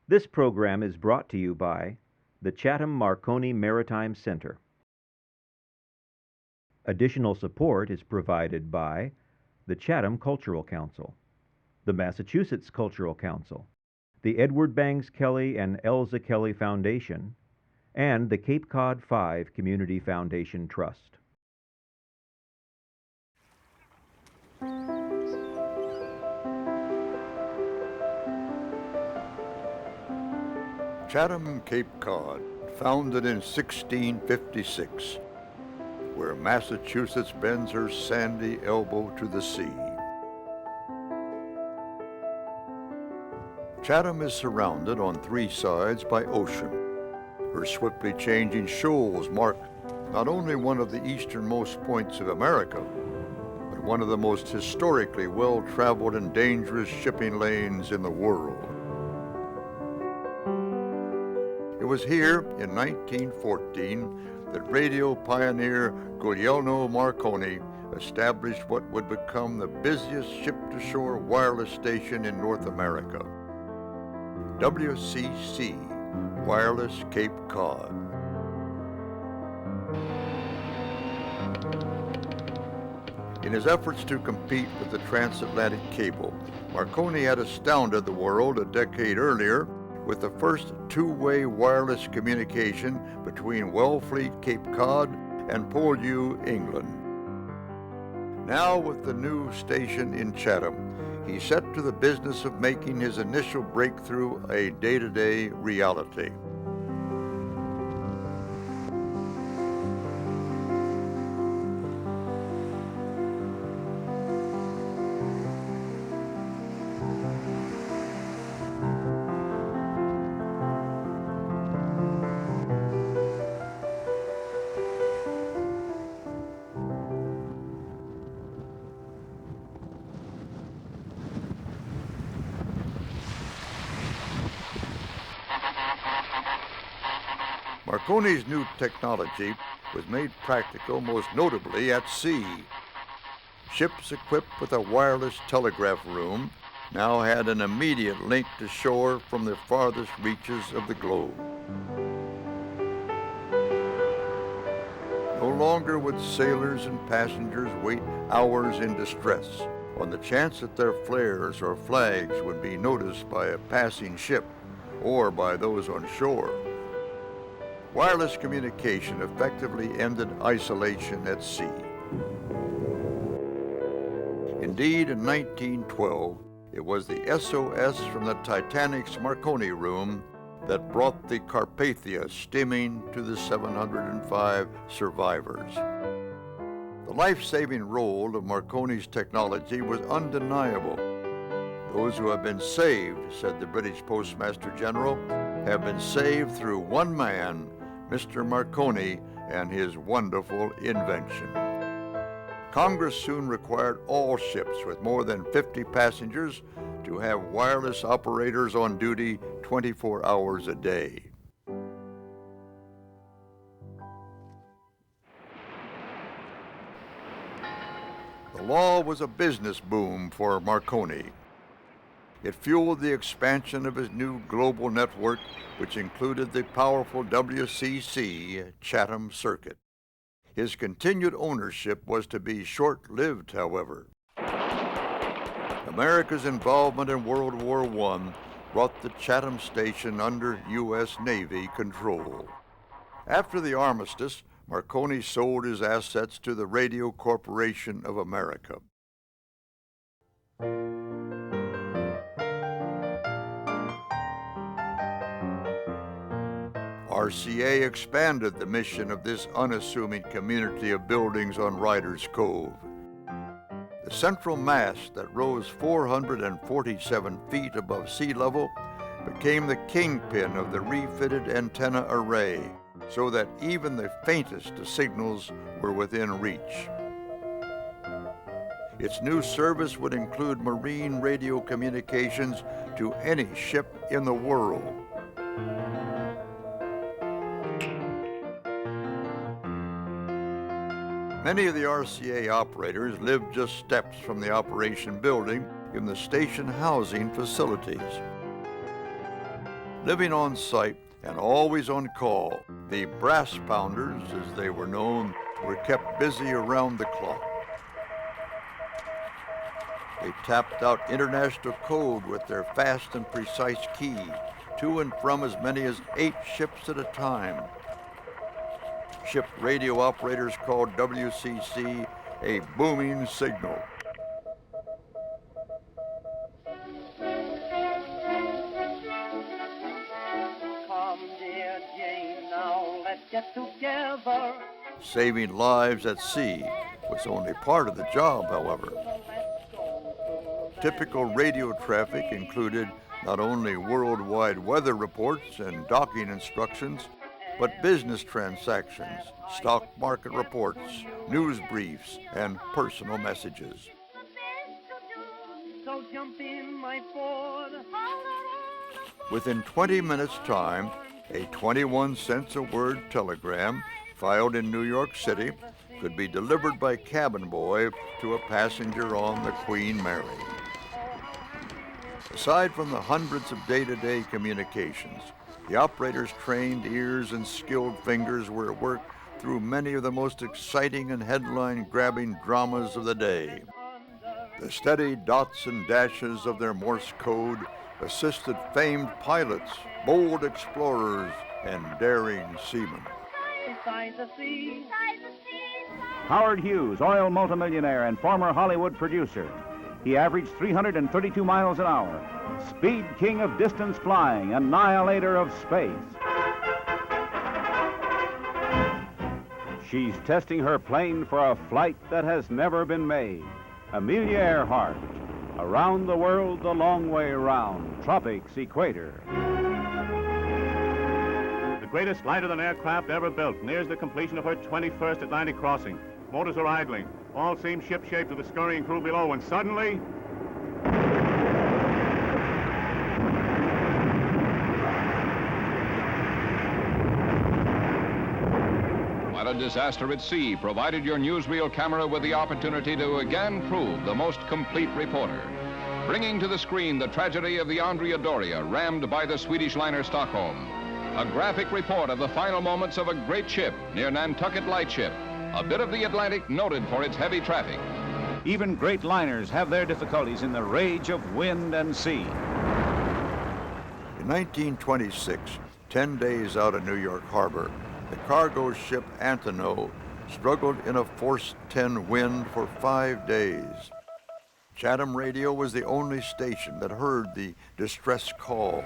This program is brought to you by the Chatham Marconi Maritime Center. Additional support is provided by the Chatham Cultural Council, the Massachusetts Cultural Council, the Edward Bangs Kelly and Elza Kelly Foundation, and the Cape Cod 5 Community Foundation Trust. Chatham, Cape Cod, founded in 1656, where Massachusetts bends her sandy elbow to the sea. Chatham is surrounded on three sides by ocean. Her swiftly changing shoals mark not only one of the easternmost points of America, but one of the most historically well-traveled and dangerous shipping lanes in the world. It was here in 1914 that radio pioneer Guglielmo Marconi established what would become the busiest ship-to-shore wireless station in North America, WCC, Wireless Cape Cod. In his efforts to compete with the transatlantic cable, Marconi had astounded the world a decade earlier with the first two-way wireless communication between Wellfleet, Cape Cod, and Poole, England. Now, with the new station in Chatham, he set to the business of making his initial breakthrough a day-to-day reality. Marconi's new technology was made practical most notably at sea. Ships equipped with a wireless telegraph room now had an immediate link to shore from the farthest reaches of the globe. No longer would sailors and passengers wait hours in distress on the chance that their flares or flags would be noticed by a passing ship or by those on shore. Wireless communication effectively ended isolation at sea. Indeed, in 1912, it was the SOS from the Titanic's Marconi room that brought the Carpathia steaming to the 705 survivors. The life-saving role of Marconi's technology was undeniable. Those who have been saved, said the British Postmaster General, have been saved through one man, Mr. Marconi, and his wonderful invention. Congress soon required all ships with more than 50 passengers to have wireless operators on duty 24 hours a day. The law was a business boom for Marconi. It fueled the expansion of his new global network, which included the powerful WCC Chatham Circuit. His continued ownership was to be short-lived, however. America's involvement in World War I brought the Chatham station under U.S. Navy control. After the armistice, Marconi sold his assets to the Radio Corporation of America. RCA expanded the mission of this unassuming community of buildings on Riders Cove. The central mast that rose 447 feet above sea level became the kingpin of the refitted antenna array, so that even the faintest of signals were within reach. Its new service would include marine radio communications to any ship in the world. Many of the RCA operators lived just steps from the operation building in the station housing facilities. living on site and always on call. The brass pounders, as they were known, were kept busy around the clock. They tapped out international code with their fast and precise key, to and from as many as 8 ships at a time. Ship radio operators called WCC a booming signal. Come, dear Jane, now let's get together. Saving lives at sea was only part of the job, however. Typical radio traffic included not only worldwide weather reports and docking instructions, but business transactions, stock market reports, news briefs, and personal messages. So jump in my Ford. Within 20 minutes' time, a 21 cents a word telegram filed in New York City could be delivered by cabin boy to a passenger on the Queen Mary. Aside from the hundreds of day-to-day communications, the operators' trained ears and skilled fingers were at work through many of the most exciting and headline-grabbing dramas of the day. The steady dots and dashes of their Morse code assisted famed pilots, bold explorers, and daring seamen. Beside the sea. Howard Hughes, oil multimillionaire and former Hollywood producer. He averaged 332 miles an hour. Speed king of distance flying, annihilator of space. She's testing her plane for a flight that has never been made. Amelia Earhart. Around the world the long way round. Tropics, equator. The greatest lighter-than aircraft ever built nears the completion of her 21st Atlantic crossing. Motors are idling. All seem ship-shape to the scurrying crew below, and suddenly... While a disaster at sea provided your newsreel camera with the opportunity to again prove the most complete reporter, bringing to the screen the tragedy of the Andrea Doria, rammed by the Swedish liner Stockholm. A graphic report of the final moments of a great ship near Nantucket Lightship, a bit of the Atlantic noted for its heavy traffic. Even great liners have their difficulties in the rage of wind and sea. In 1926, 10 days out of New York Harbor, the cargo ship Antono struggled in a force 10 wind for 5 days. Chatham radio was the only station that heard the distress call.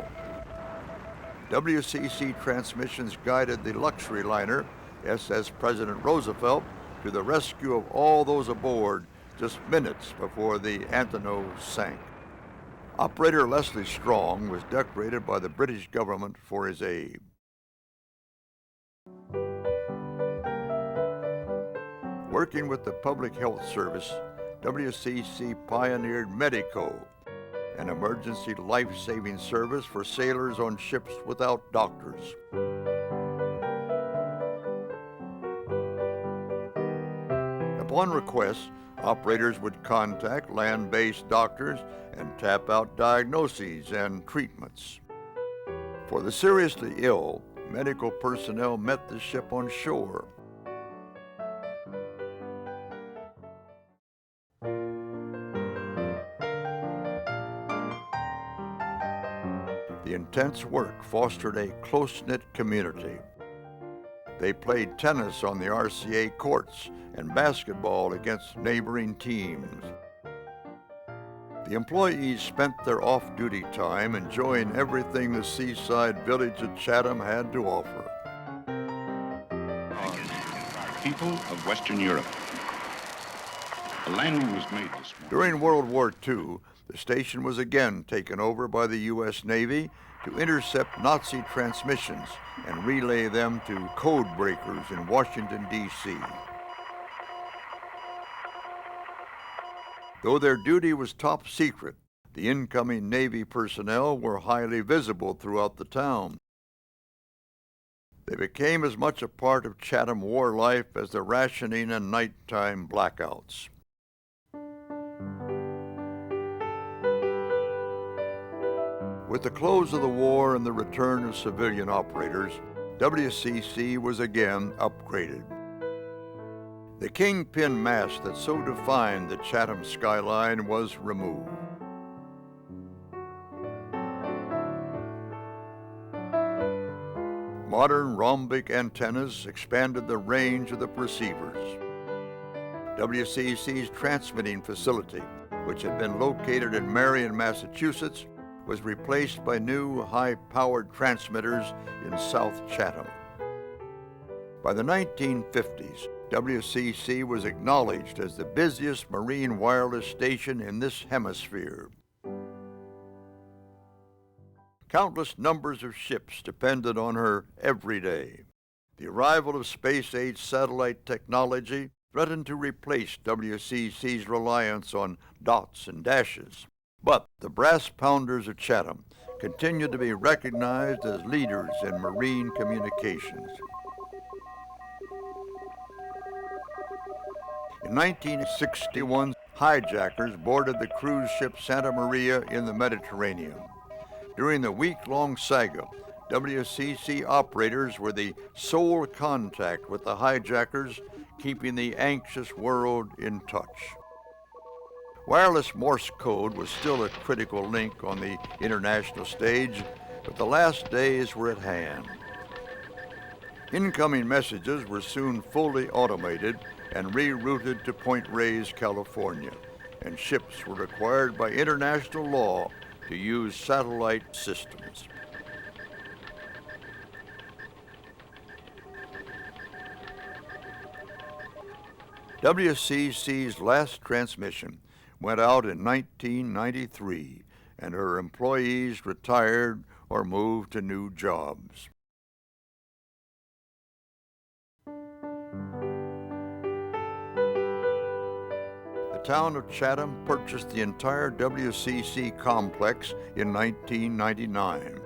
WCC transmissions guided the luxury liner, SS President Roosevelt, to the rescue of all those aboard just minutes before the Antono sank. Operator Leslie Strong was decorated by the British government for his aid. Working with the Public Health Service, WCC pioneered Medico, an emergency life-saving service for sailors on ships without doctors. Upon request, operators would contact land-based doctors and tap out diagnoses and treatments. For the seriously ill, medical personnel met the ship on shore. The intense work fostered a close-knit community. They played tennis on the RCA courts and basketball against neighboring teams. The employees spent their off-duty time enjoying everything the seaside village of Chatham had to offer. People of Western Europe. A landing was made this morning. During World War II, the station was again taken over by the U.S. Navy to intercept Nazi transmissions and relay them to code breakers in Washington, D.C. Though their duty was top secret, the incoming Navy personnel were highly visible throughout the town. They became as much a part of Chatham war life as the rationing and nighttime blackouts. With the close of the war and the return of civilian operators, WCC was again upgraded. The kingpin mast that so defined the Chatham skyline was removed. Modern rhombic antennas expanded the range of the receivers. WCC's transmitting facility, which had been located in Marion, Massachusetts, was replaced by new high-powered transmitters in South Chatham. By the 1950s, WCC was acknowledged as the busiest marine wireless station in this hemisphere. Countless numbers of ships depended on her every day. The arrival of space-age satellite technology threatened to replace WCC's reliance on dots and dashes. But the brass pounders of Chatham continued to be recognized as leaders in marine communications. In 1961, hijackers boarded the cruise ship Santa Maria in the Mediterranean. During the week-long saga, WCC operators were the sole contact with the hijackers, keeping the anxious world in touch. Wireless Morse code was still a critical link on the international stage, but the last days were at hand. Incoming messages were soon fully automated and rerouted to Point Reyes, California, and ships were required by international law to use satellite systems. WCC's last transmission went out in 1993, and her employees retired or moved to new jobs. The town of Chatham purchased the entire WCC complex in 1999.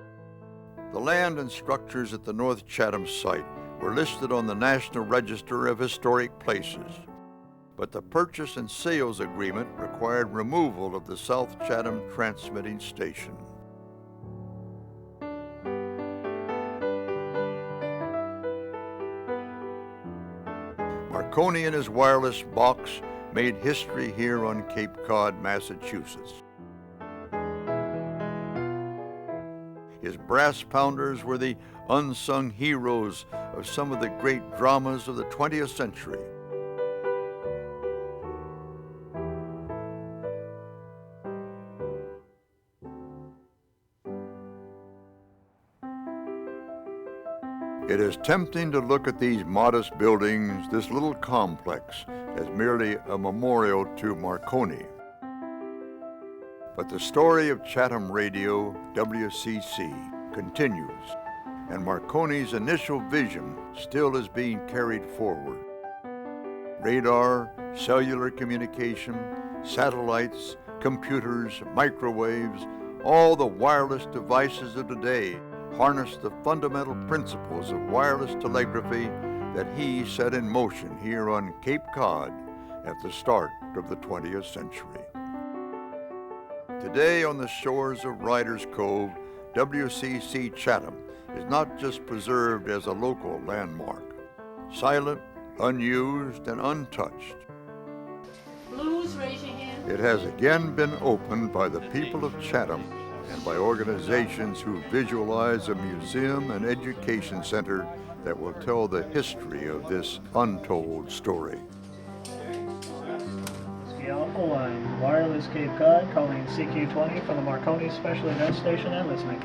The land and structures at the North Chatham site were listed on the National Register of Historic Places, but the purchase and sales agreement required removal of the South Chatham transmitting station. Marconi and his wireless box made history here on Cape Cod, Massachusetts. His brass pounders were the unsung heroes of some of the great dramas of the 20th century. It is tempting to look at these modest buildings, this little complex, as merely a memorial to Marconi. But the story of Chatham Radio, WCC, continues, and Marconi's initial vision still is being carried forward. Radar, cellular communication, satellites, computers, microwaves, all the wireless devices of today harness the fundamental principles of wireless telegraphy that he set in motion here on Cape Cod at the start of the 20th century. Today on the shores of Riders Cove, WCC Chatham is not just preserved as a local landmark. Silent, unused, and untouched, Blues, raise your hand. it has again been opened by the people of Chatham and by organizations who visualize a museum and education center that will tell the history of this untold story. Alpha Line, Wireless Cape Cod, calling CQ20 from the Marconi Special Event Station and listening.